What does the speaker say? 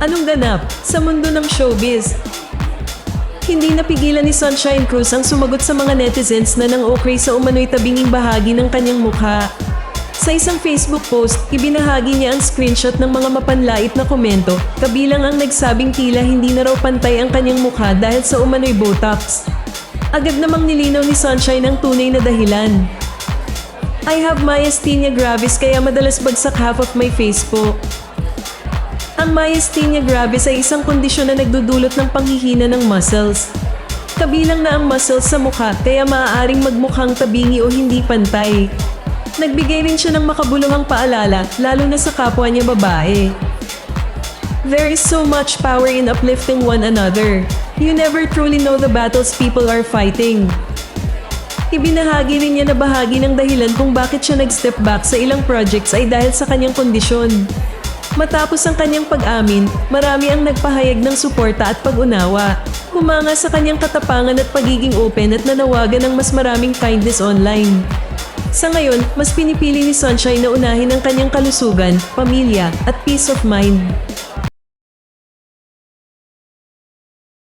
Anong ganap sa mundo ng showbiz? Hindi napigilan ni Sunshine Cruz ang sumagot sa mga netizens na nang-okay sa umano'y tabinging bahagi ng kanyang mukha. Sa isang Facebook post, ibinahagi niya ang screenshot ng mga mapanlait na komento, kabilang ang nagsabing tila hindi na raw pantay ang kanyang mukha dahil sa umano'y Botox. Agad namang nilinaw ni Sunshine ang tunay na dahilan. I have myasthenia gravis kaya madalas bagsak half of my face po. Ang myasthenia gravis ay isang kondisyon na nagdudulot ng panghihina ng muscles. Kabilang na ang muscles sa mukha kaya maaaring magmukhang tabingi o hindi pantay. Nagbigay rin siya ng makabuluhang paalala lalo na sa kapwa niya babae. There is so much power in uplifting one another. You never truly know the battles people are fighting. Ibinahagi rin niya na bahagi ng dahilan kung bakit siya nag-step back sa ilang projects ay dahil sa kanyang kondisyon. Matapos ang kanyang pag-amin, marami ang nagpahayag ng suporta at pag-unawa. Humanga sa kanyang katapangan at pagiging open at nanawagan ng mas maraming kindness online. Sa ngayon, mas pinipili ni Sunshine na unahin ang kanyang kalusugan, pamilya, at peace of mind.